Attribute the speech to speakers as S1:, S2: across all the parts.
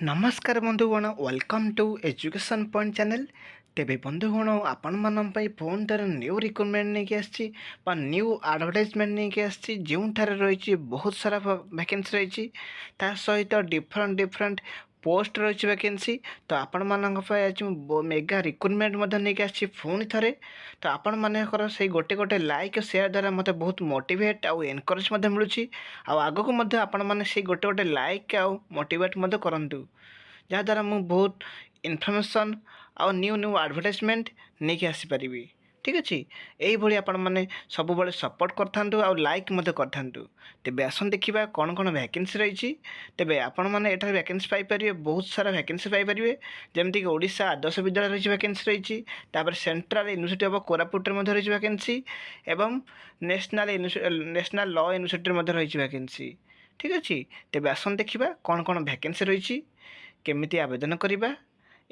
S1: ନମସ୍କାର ବନ୍ଧୁଗଣ, welcome to education point channel. ତେବେ ବନ୍ଧୁଗଣ, ଆପଣମାନଙ୍କ ପାଇଁ ପୁଣି ଥରେ ନ୍ୟୁ ରିକ୍ରୁଟମେଣ୍ଟ ନେଇକି ଆସିଛି ବା ନ୍ୟୁ ଆଡ଼ଭର୍ଟାଇଜମେଣ୍ଟ ନେଇକି ଆସିଛି, ଯେଉଁଠାରେ ରହିଛି ବହୁତ ସାରା ଭ୍ୟାକେନ୍ସି ରହିଛି। ତା ସହିତ ଡିଫରେଣ୍ଟ ପୋଷ୍ଟ ରହିଛି ଭ୍ୟାକେନ୍ସି। ତ ଆପଣମାନଙ୍କ ପାଇଁ ଆଜି ମୁଁ ମେଗା ରିକ୍ରୁଟମେଣ୍ଟ ମଧ୍ୟ ନେଇକି ଆସିଛି ପୁଣି ଥରେ। ତ ଆପଣମାନଙ୍କର ସେଇ ଗୋଟେ ଲାଇକ୍ ଓ ସେୟାର ଦ୍ୱାରା ମୋତେ ବହୁତ ମୋଟିଭେଟ୍ ଆଉ ଏନକରେଜ୍ ମଧ୍ୟ ମିଳୁଛି। ଆଉ ଆଗକୁ ମଧ୍ୟ ଆପଣମାନେ ସେଇ ଗୋଟେ ଲାଇକ୍ ଆଉ ମୋଟିଭେଟ୍ ମଧ୍ୟ କରନ୍ତୁ, ଯାହାଦ୍ୱାରା ମୁଁ ବହୁତ ଇନଫର୍ମେସନ୍ ଆଉ ନ୍ୟୁ ଆଡ଼ଭର୍ଟାଇଜମେଣ୍ଟ ନେଇକି ଆସିପାରିବି। ଠିକ୍ ଅଛି, ଏଇଭଳି ଆପଣମାନେ ସବୁବେଳେ ସପୋର୍ଟ କରିଥାନ୍ତୁ ଆଉ ଲାଇକ୍ ମଧ୍ୟ କରିଥାନ୍ତୁ। ତେବେ ଆସନ୍ତୁ ଦେଖିବା କ'ଣ ଭ୍ୟାକେନ୍ସି ରହିଛି। ତେବେ ଆପଣମାନେ ଏଠାରେ ଭ୍ୟାକେନ୍ସି ପାଇପାରିବେ, ବହୁତ ସାରା ଭ୍ୟାକେନ୍ସି ପାଇପାରିବେ। ଯେମିତିକି ଓଡ଼ିଶା ଆଦର୍ଶ ବିଦ୍ୟାଳୟ ରହିଛି ଭ୍ୟାକେନ୍ସି ରହିଛି, ତାପରେ ସେଣ୍ଟ୍ରାଲ ୟୁନିଭର୍ସିଟି ଅଫ୍ କୋରାପୁଟରେ ମଧ୍ୟ ରହିଛି ଭ୍ୟାକେନ୍ସି, ଏବଂ ନ୍ୟାସନାଲ ଲ ୟୁନିଭର୍ସିଟିରେ ମଧ୍ୟ ରହିଛି ଭ୍ୟାକେନ୍ସି। ଠିକ୍ ଅଛି, ତେବେ ଆସନ୍ତୁ ଦେଖିବା କ'ଣ ଭ୍ୟାକେନ୍ସି ରହିଛି, କେମିତି ଆବେଦନ କରିବା,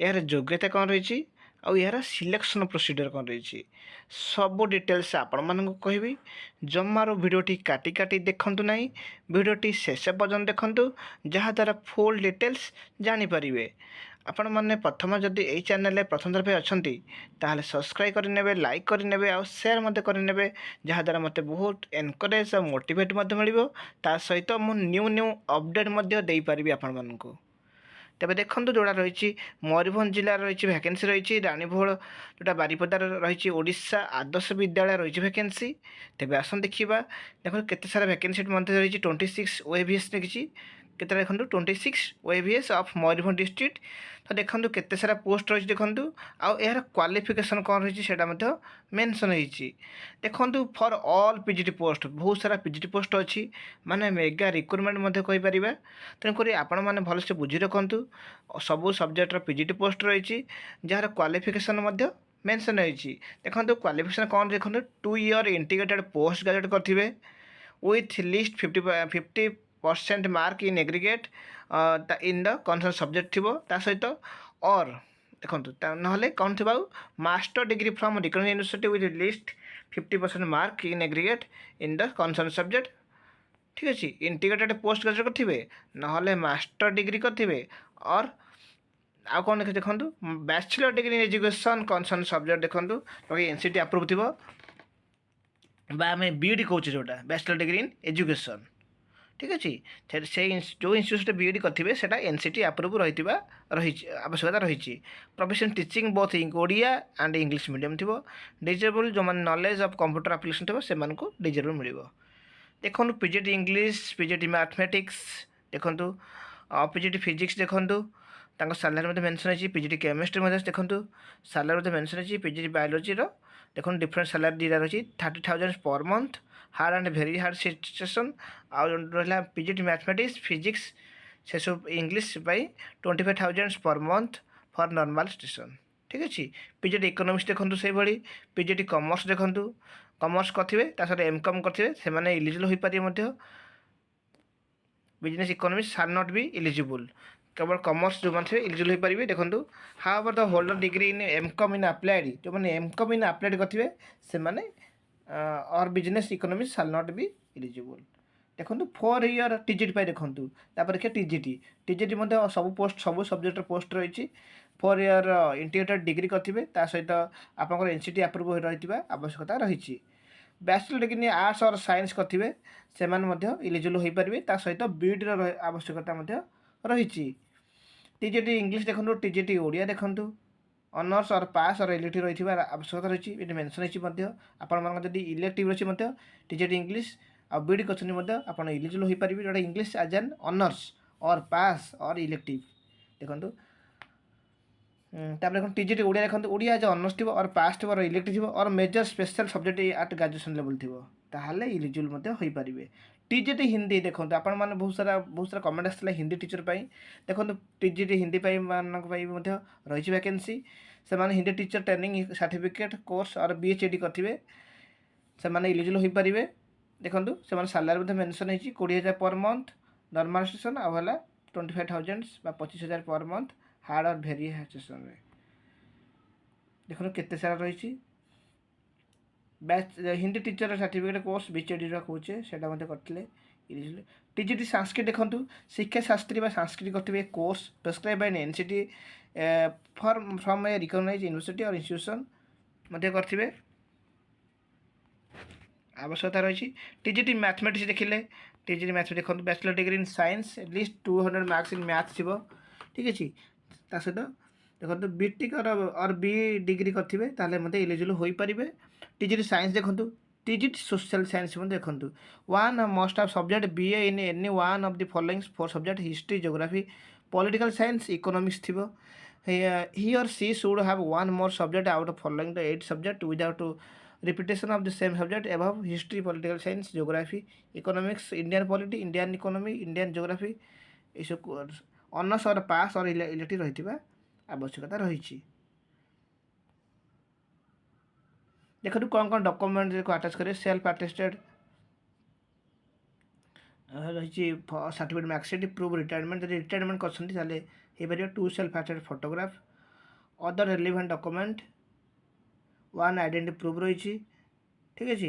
S1: ଏହାର ଯୋଗ୍ୟତା କ'ଣ ରହିଛି, ଆଉ ଏହାର ସିଲେକ୍ସନ୍ ପ୍ରୋସିଡ଼ିଓର କ'ଣ ରହିଛି, ସବୁ ଡିଟେଲ୍ସ ଆପଣମାନଙ୍କୁ କହିବି। ଜମାରୁ ଭିଡ଼ିଓଟି କାଟି ଦେଖନ୍ତୁ ନାହିଁ, ଭିଡ଼ିଓଟି ଶେଷ ପର୍ଯ୍ୟନ୍ତ ଦେଖନ୍ତୁ, ଯାହାଦ୍ୱାରା ଫୁଲ୍ ଡିଟେଲ୍ସ ଜାଣିପାରିବେ। ଆପଣମାନେ ପ୍ରଥମେ ଯଦି ଏହି ଚ୍ୟାନେଲରେ ପ୍ରଥମ ଥର ପାଇଁ ଅଛନ୍ତି, ତାହେଲେ ସବସ୍କ୍ରାଇବ୍ କରିନେବେ, ଲାଇକ୍ କରିନେବେ ଆଉ ସେୟାର ମଧ୍ୟ କରିନେବେ, ଯାହାଦ୍ୱାରା ମୋତେ ବହୁତ ଏନକରେଜ୍ ଆଉ ମୋଟିଭେଟ୍ ମଧ୍ୟ ମିଳିବ। ତା ସହିତ ମୁଁ ନ୍ୟୁ ଅପଡ଼େଟ୍ ମଧ୍ୟ ଦେଇପାରିବି ଆପଣମାନଙ୍କୁ। ତେବେ ଦେଖନ୍ତୁ, ଯେଉଁଟା ରହିଛି ମୟୂରଭଞ୍ଜ ଜିଲ୍ଲାର ରହିଛି ଭ୍ୟାକେନ୍ସି ରହିଛି ରାଣୀଭୋଳ, ଯେଉଁଟା ବାରିପଦାର ରହିଛି ଓଡ଼ିଶା ଆଦର୍ଶ ବିଦ୍ୟାଳୟ ରହିଛି ଭ୍ୟାକେନ୍ସି। ତେବେ ଆସନ୍ତୁ ଦେଖିବା। ଦେଖନ୍ତୁ କେତେ ସାରା ଭ୍ୟାକେନ୍ସି ମଧ୍ୟ ରହିଛି। 26 OAVS ଦେଖିଛି, କେତେଟା ଦେଖନ୍ତୁ 26 OAVS ଅଫ୍ ମୟୂରଭଞ୍ଜ ଡିଷ୍ଟ୍ରିକ୍ଟ। ତ ଦେଖନ୍ତୁ କେତେ ସାରା ପୋଷ୍ଟ ରହିଛି ଦେଖନ୍ତୁ, ଆଉ ଏହାର କ୍ୱାଲିଫିକେସନ୍ କ'ଣ ରହିଛି ସେଇଟା ମଧ୍ୟ ମେନସନ୍ ହେଇଛି। ଦେଖନ୍ତୁ ଫର୍ ଅଲ୍ PGT ପୋଷ୍ଟ, ବହୁତ ସାରା PGT ପୋଷ୍ଟ ଅଛି, ମାନେ ମେଗା ରିକ୍ରୁଟମେଣ୍ଟ ମଧ୍ୟ କହିପାରିବା। ତେଣୁକରି ଆପଣମାନେ ଭଲସେ ବୁଝି ରଖନ୍ତୁ, ସବୁ ସବଜେକ୍ଟର PGT ପୋଷ୍ଟ ରହିଛି, ଯାହାର କ୍ୱାଲିଫିକେସନ୍ ମଧ୍ୟ ମେନସନ୍ ହେଇଛି। ଦେଖନ୍ତୁ କ୍ୱାଲିଫିକେସନ୍ କ'ଣ ଦେଖନ୍ତୁ, 2 year ଇଣ୍ଟିଗ୍ରେଟେଡ୍ ପୋଷ୍ଟ ଗ୍ରାଜୁଏଟ୍ କରିଥିବେ with least 50% mark in aggregate in the concern subject ଥିବ। ତା ସହିତ ଅର୍ ଦେଖନ୍ତୁ ନହେଲେ କ'ଣ ଥିବ, ଆଉ master degree from recognize university with least 50% mark in aggregate in the concern subject. ଠିକ୍ ଅଛି, ଇଣ୍ଟିଗ୍ରେଟେଡ୍ ପୋଷ୍ଟ ଗ୍ରାଜୁଏଟ୍ କରିଥିବେ, ନହେଲେ ମାଷ୍ଟର ଡିଗ୍ରୀ କରିଥିବେ, ଅର୍ ଆଉ କ'ଣ ଦେଖନ୍ତୁ bachelor degree in education concern subject ଦେଖନ୍ତୁ NCT ଆପ୍ରୁଭ୍ ଥିବ, ବା ଆମେ BEd କହୁଛେ ଯେଉଁଟା ବ୍ୟାଚଲର ଡିଗ୍ରୀ ଇନ୍ ଏଜୁକେସନ୍। ଠିକ୍ ଅଛି, ସେଇ ଯେଉଁ ଇନଷ୍ଟିଚ୍ୟୁଟ୍ରେ BEd କରିଥିବେ ସେଇଟା NCT ଆପ୍ରୁଭ୍ ରହିଛି ଆବଶ୍ୟକତା ରହିଛି। Profession teaching both Odia and English medium ଥିବ। ଡିଜେବଲ୍ ଯେଉଁମାନେ ନଲେଜ୍ ଅଫ୍ କମ୍ପ୍ୟୁଟର ଆପ୍ଲିକେସନ୍ ଥିବ ସେମାନଙ୍କୁ ଡିଜେବଲ୍ ମିଳିବ। ଦେଖନ୍ତୁ PGT ଇଂଲିଶ, PGT ମ୍ୟାଥମେଟିକ୍ସ ଦେଖନ୍ତୁ, PGT ଫିଜିକ୍ସ ଦେଖନ୍ତୁ, ତାଙ୍କ ସାଲାରୀ ମଧ୍ୟ ମେନସନ୍ ହେଇଛି। PGT କେମିଷ୍ଟ୍ରି ମଧ୍ୟ ଦେଖନ୍ତୁ, ସାଲାରୀ ମଧ୍ୟ ମେନସନ୍ ହେଇଛି। PGT ବାୟୋଲୋଜିର ଦେଖନ୍ତୁ ଡିଫରେଣ୍ଟ ସାଲାରୀ ଦୁଇଟା ରହିଛି, 30,000 per month hard and very hard situation. ଆଉ ରହିଲା PGT ମ୍ୟାଥମେଟିକ୍ସ ଫିଜିକ୍ସ, ସେସବୁ ଇଂଲିଶ ପାଇଁ 25,000 per month for normal situation. ଠିକ୍ ଅଛି, PGT ଇକୋନୋମିକ୍ସ ଦେଖନ୍ତୁ ସେଇଭଳି। PGT କମର୍ସ ଦେଖନ୍ତୁ, କମର୍ସ କରିଥିବେ ତା ସହିତ MCOM କରିଥିବେ ସେମାନେ ଇଲିଜିବଲ୍ ହୋଇପାରିବେ ମଧ୍ୟ। Business economics sir not be eligible, କେବଳ କମର୍ସ ଯେଉଁମାନେ ଥିବେ ଇଲିଜିବଲ୍ ହୋଇପାରିବେ। ଦେଖନ୍ତୁ however the holder degree in MCOM in applied, ଯେଉଁମାନେ MCOM ଇନ୍ ଆପ୍ଲାଏଡ୍ କରିଥିବେ ସେମାନେ or business economics sir not be eligible. ଦେଖନ୍ତୁ 4 year TGT ପାଇଁ ଦେଖନ୍ତୁ, ତାପରେ TGT ମଧ୍ୟ ସବୁ ପୋଷ୍ଟ ସବୁ ସବଜେକ୍ଟର ପୋଷ୍ଟ ରହିଛି। 4 year ଇଣ୍ଟିଗ୍ରେଟେଡ୍ ଡିଗ୍ରୀ କରିଥିବେ, ତା ସହିତ ଆପଣଙ୍କର NCT ଆପ୍ରୁଭ୍ ରହିଥିବା ଆବଶ୍ୟକତା ରହିଛି। ବ୍ୟାଚଲର ଡିଗ୍ରୀ ଆର୍ଟ୍ସ ଅର୍ ସାଇନ୍ସ କରିଥିବେ ସେମାନେ ମଧ୍ୟ ଇଲିଜିବଲ୍ ହୋଇପାରିବେ, ତା ସହିତ BEdର ଆବଶ୍ୟକତା ମଧ୍ୟ ରହିଛି। TGT ଇଂଲିଶ ଦେଖନ୍ତୁ, TGT ଓଡ଼ିଆ ଦେଖନ୍ତୁ, ଅନର୍ସ ଅର୍ ପାସ୍ ଅର୍ ଇଲେକ୍ଟିଭ୍ ରହିଥିବା ଆବଶ୍ୟକତା ରହିଛି, ଏଠି ମେନସନ୍ ହେଇଛି ମଧ୍ୟ। ଆପଣମାନଙ୍କର ଯଦି ଇଲେକ୍ଟିଭ୍ ଅଛି ମଧ୍ୟ TGT ଇଂଲିଶ ଆଉ BEd କରିଛନ୍ତି ମଧ୍ୟ ଆପଣ ଇଲିଜିବଲ୍ ହୋଇପାରିବେ, ଯେଉଁଟା ଇଂଲିଶ ଆଜ୍ ଆନ୍ ଅନର୍ସ ଅର୍ ପାସ୍ ଅର୍ ଇଲେକ୍ଟିଭ୍ ଦେଖନ୍ତୁ। ତାପରେ ଦେଖନ୍ତୁ TGT ଓଡ଼ିଆ ଦେଖନ୍ତୁ, ଓଡ଼ିଆ ଆଜ୍ ଅନର୍ସ ଥିବ ଅର୍ ପାସ୍ ଥିବ ଅର୍ ଇଲେକ୍ଟିଭ୍ ଥିବ or major special subject at graduation level ଥିବ, ତାହେଲେ ଇଲିଜିବଲ୍ ମଧ୍ୟ ହୋଇପାରିବେ। TGT ହିନ୍ଦୀ ଦେଖନ୍ତୁ, ଆପଣମାନେ ବହୁତ ସାରା କମେଣ୍ଟ ଆସିଥିଲା ହିନ୍ଦୀ ଟିଚର ପାଇଁ। ଦେଖନ୍ତୁ TGT ହିନ୍ଦୀ ପାଇଁ ମାନଙ୍କ ପାଇଁ ମଧ୍ୟ ରହିଛି ଭ୍ୟାକେନ୍ସି। ସେମାନେ Hindi teacher training certificate course or BHED କରିଥିବେ, ସେମାନେ ଇଲିଜିବଲ୍ ହୋଇପାରିବେ। ଦେଖନ୍ତୁ ସେମାନେ ସାଲାରୀ ମଧ୍ୟ ମେନସନ୍ ହେଇଛି, 20,000 ପର୍ ମନ୍ଥ ନର୍ମାଲ୍ ସିଚୁଏସନ୍, ଆଉ ହେଲା 25,000 ବା 25,000 ପର୍ ମନ୍ଥ ହାର୍ଡ଼ ଅର୍ ଭେରି ହାର୍ଡ଼ ସିଚୁଏସନ୍ରେ। ଦେଖନ୍ତୁ କେତେ ସାରା ରହିଛି। ହିନ୍ଦୀ ଟିଚର ସାର୍ଟିଫିକେଟ୍ କୋର୍ସ BHEDର କହୁଛେ ସେଇଟା ମଧ୍ୟ କରିଥିଲେ। टीजीटी संस्कृत देखो शिक्षा शास्त्री संस्कृत करते course prescribed by NCT for from a recognised university और इंस्टीट्यूशन करेंगे आवश्यकता रही। टीजीटी मैथमेटिक्स देखिले टीजीटी मैथमेटिक्स देखो bachelor degree in science at least 200 marks in math थी ठीक अच्छे सहित देखो बीटेक और बी डिग्री करेंगे इलिजिबल हो पारे। टीजीटी साइंस देखो टीजीटी सोशल साइंस देखो one must of subject B A in any one of the following four subject history geography political science economics थी ही और she should have one more subject out of following the 8 subject without repetition of the same subject above history political science geography economics indian polity indian economy indian geography ये सब honours और पास और elective रही आवश्यकता रही। देखो कौन कौन डॉक्यूमेंट को अटैच करें सेल्फ अटेस्टेड रही सर्टिफिकेट मार्कशीट प्रूफ रिटायरमेंट जब रिटायरमेंट कर 2 self attested photograph other relevant document one identity proof रही ठीक अच्छे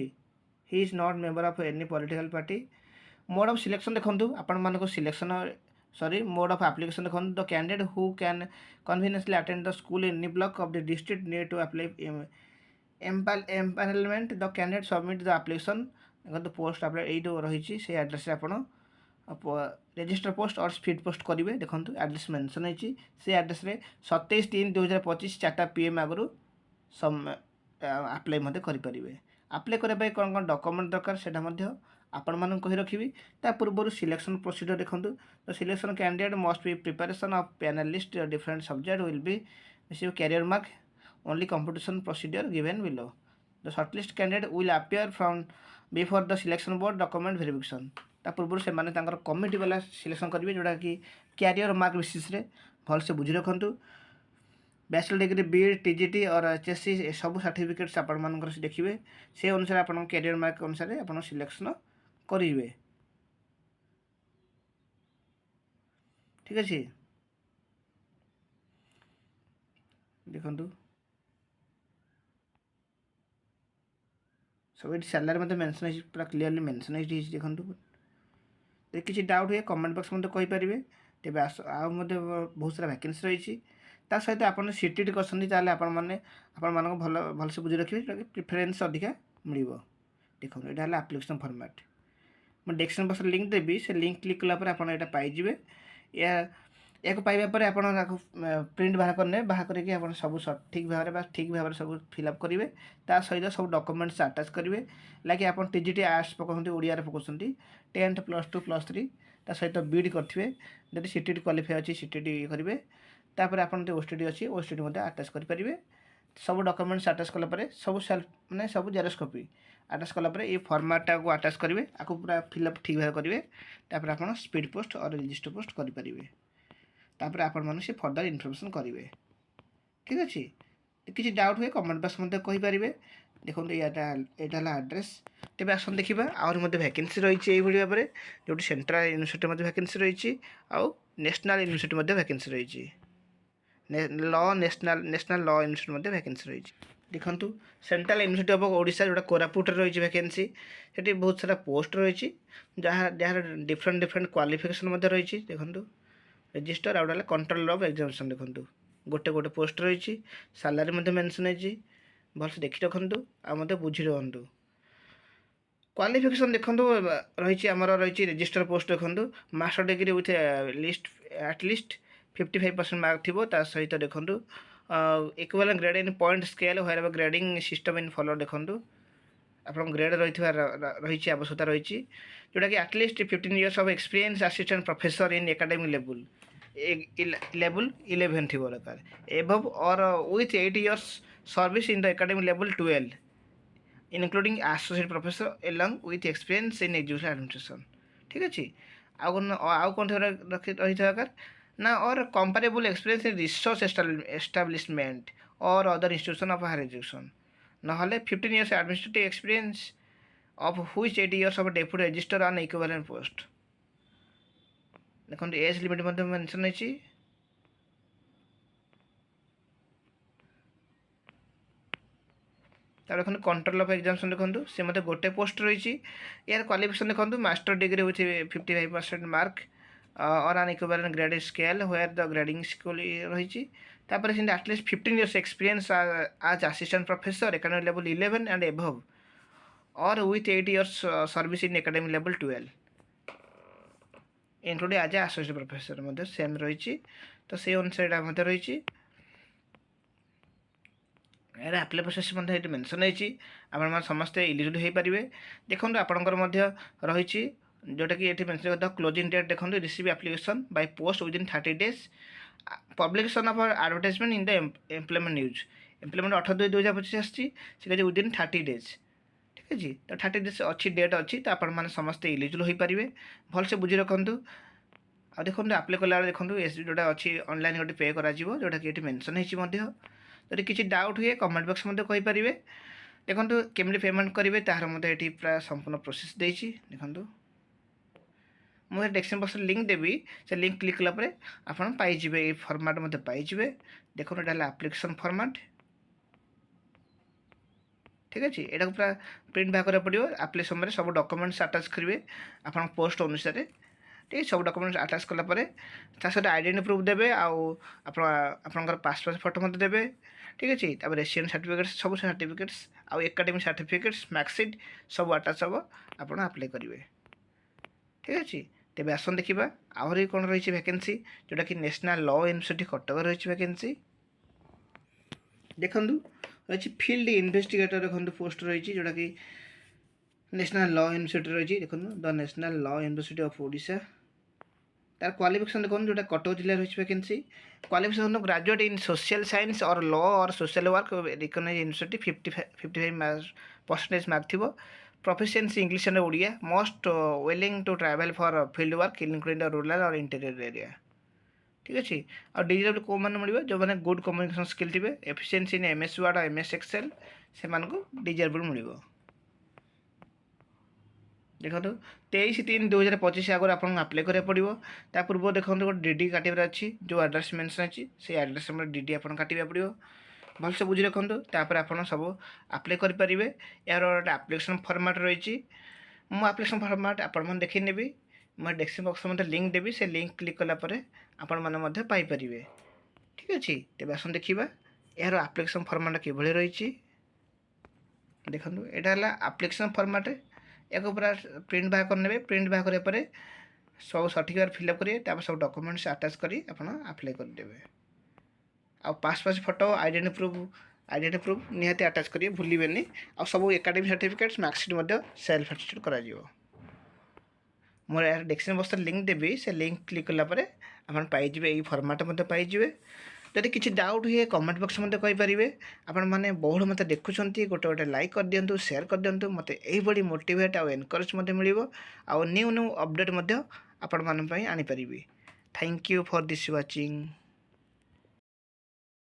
S1: ही is not member of any political party. Mode of selection देखो आपण मानको selection sorry mode of application देखो the candidate who can conveniently attend the school in any block of the district near to apply empanelment the candidate submit the application देखो post apply यही रही से address आपण resistor post और speed post करेंगे देखो address mention होती से एड्रेस 27/3/2025 4 PM आगु आप्लाय करेंगे। आप्लाय करने कौन कौन डॉक्यूमेंट दरकार से आपण मान कही रखी पूर्व सिलेक्शन प्रोसीजर देखो the selection candidate must be preparation of panellist different subject will be receive career mark only competition procedure given below the shortlist candidate will appear from before the selection board document verification पूर्व से committee वाला selection करेंगे जोटा कि career mark basis भलसे बुझी रखु। Bachelor degree B TGT और HSC सब सर्टिफिकेट्स आपण देखिए से अनुसार आप कैरियर मार्क अनुसार आप सिलेक्शन करेंगे ठीक अच्छे। देखु सब ये सैलरी मेंशन पूरा क्लीयरली मेंशन देखो किसी डाउट हुए कमेंट बॉक्स में कहींपारे तेज बहुत सारा वैकेंसी रही सहित आप सीटी कर आपण भल भलसे बुझी रखिए प्रिफरेन्स अधिका मिल देखो यहाँ एप्लिकेशन फॉर्मेट मैं डिस्क्रिप्शन बक्स लिंक देवी से लिंक क्लिक कलापर आप पाइबे या पाइबा पर आप प्रिंट बाहर करने बाहर करके सब सठिक भाव ठीक भाव सब फिलअप करेंगे सहित सब डॉक्यूमेंट्स अटैच करेंगे लाइक आप टीजीटी आर्ट्स पकाते ओडिया पकाउंट 10th +2 +3 सहित बीड करेंगे जब सीटी क्वालिफाई अच्छी सीटी करेंगे तापर आप ओस्टीडी अच्छी ओस्टीडी अटैच करेंगे सब डॉक्यूमेंट्स अटैच कलापर सब सेल्फ मैंने सब जेरक्स कॉपी अटैच कलापर ये फॉर्मेटा को अटैच करेंगे आपको पूरा फिलअप ठीक भाव करेंगे तापर आप स्पीड पोस्ट और रजिस्टर पोस्ट करेंगे तापर आपण से फर्दर इनफर्मेशन करेंगे ठीक अच्छे। किसी डाउट हुए कमेंट बॉक्स में कहींपारे देखो यहाँ एड्रेस तेज आसन देखा आहुरी वैकेंसी रही भाव में जो सेंट्रल यूनिवर्सिटी वैकेंसी रही आउ नेशनल यूनिवर्सिटी वैकेंसी रही law national law university vacancy रही देखो सेंट्रल यूनिवर्सिटी ऑफ ओडिशा जोटा कोरापुट रही वैकेंसी से बहुत सारा पोस्ट रही जहाँ डिफरेंट क्वालिफिकेशन रही देखो register out controller of examination देखो गोटे गोटे पोस्ट रही सैलरी मेंशन है भलसे देखी रखु आ बुझी रखु। क्वालिफिकेशन देखो रही आमर रही रजिस्टर पोस्ट देखो master degree with list at least 55% mark थी सहित देखो equivalent grade in point scale where grading system in follow देखो आप ग्रेड रही आवश्यकता रही जोटा कि at least 15 years of experience assistant professor in academic level level 11 थी दरकार above or with 8 years service in the academic level 12 including associate professor along with experience in education administration ठीक अच्छे आउ कौन रही दरकार ना or comparable experience in research establishment or other institution of higher education ना 15 years administrative experience of which 8 years of deputy register on equivalent post देखो age limit mention है देखो कंट्रोल ऑफ एग्जामिनेशन देखो से मतलब गोटे पोस्ट रही यार क्वालिफिकेशन देखो master degree with 55% mark or an equivalent grade scale where the grading school रही at least 15 years experience as assistant professor academic level 11 and above or with 8 years service in academic level 12 including as a associate professor same रही तो से अनुसार रही यार apply process ये mention होती आप समस्ते इलिजिबल हो पारे देखो आपंकर रही जोटा कि ये मेंशन करता क्लोजिंग डेट देखो receive application by post within 30 days publication of advertisement in the employment news employment 18/2/2025 आसी विदिन 30 days ठीक है जी तो 30 days अच्छी डेट अच्छी तो आप समस्ते इलिजिबल हो पारे भलसे बुझी रखु आ देखो आप्लाय कला देखो एस जोटा अच्छी ऑनलाइन गोटे पे करा जोटा कि ये मेंशन होती जदि किसी डाउट हुए कमेंट बॉक्स में कहींपारे देखो केमी पेमेंट करेंगे तार मतलब ये पूरा संपूर्ण प्रोसेस देखो मुझे डेस्क्रिप्शन बॉक्स लिंक देवी से लिंक क्लिक कलापर आप पाइबे ये फॉर्मेट मत पाइबे देखो यहाँ एप्लिकेशन फॉर्मेट ठीक अच्छे यहाँ पूरा प्रिंट बाहर करा पड़ो आप्लाय समय सब डॉक्यूमेंट्स अटैच करेंगे आप पोस्ट अनुसार ठीक है सब डॉक्यूमेंट्स अटैच कलापर सहित आइडेंटिटी प्रूफ देवे आपर पासपोर्ट फोटो मत देवे ठीक अच्छे रेसिडेंट सर्टिफिकेट्स सब सर्टिफिकेट्स आउ एकाडेमिक सर्टिफिकेट्स मार्कशीट सब अटैच हम आप आप्लाय करेंगे ठीक अच्छे तेज आसन देखा आहरी कौन रही वैकेंसी जोटा कि नेशनल लॉ यूनिवर्सिटी कटक रही वैकेंसी देखु रही फील्ड इन्वेस्टिगेटर देखो पोस्ट रही जोटा कि नेशनल लॉ यूनिवर्सिटी रही देखो the national law university of Odisha तार क्वालिफिकेशन देखो जोटा कटक जिले रही vacancy qualification graduate in social science or law or social work recognize university 55% mark थी proficiency English and Odia most willing to travel for field work including rural or interior area ठीक अच्छे और digital कौ मैंने मिले जो मैंने गुड कम्युनिकेशन स्किल थे efficiency in MS Word or MS Excel से डिजेबल मिले देखो 23/3/2025 आगे आपको आप्लाय करा पड़ो ता पूर्व देखो गोटे डीडी काटार अच्छी जो एड्रेस मेंशन अच्छी से एड्रेस डीडी आप काटा पड़ो भलसे बुझी रखु तापर आप सब आप्लाय करेंगे यार गोटे आप्लिकेसन फॉर्मेट रही मो आप्लिकेसन फॉर्मेट आपने देखी नेबी मैं डेस्क्रिप्शन बॉक्स में लिंक देवी से लिंक क्लिक कलापर आपण मैंने पाइपर ठीक अच्छे तेज आस देखा यार आप्लिकेसन फॉर्मेट किभली रही देखो यहाँ आप्लिकेसन फॉर्मेट या पूरा प्रिंट बाहर करने प्रिंट बाहर करापर सब सर्टिफिकेट फिलअप करेंगे सब डॉक्यूमेंट्स अटैच कर आप्लाय करदेवे आ पासपोर्ट फोटो आइडेंटिटी प्रूफ निहाती अटैच करेंगे भूलें आ सब academic certificates marksheet self attested कर मोर यार डेस्क्रिप्शन बॉक्स लिंक देवी से लिंक क्लिक कलापर आप पाइबे ये फॉर्मेट पाइबे जदि किसी डाउट हुए कमेंट बॉक्स में कहींपारे आपण मैंने बहुल मत देखुं गोटे गोटे लाइक कर दिंतु शेयर कर दिंतु मत यही मोटिवेट आउ एनकरेज मिल न्यू न्यू अपडेट आपण मानी आनीपारि thank you for this watching.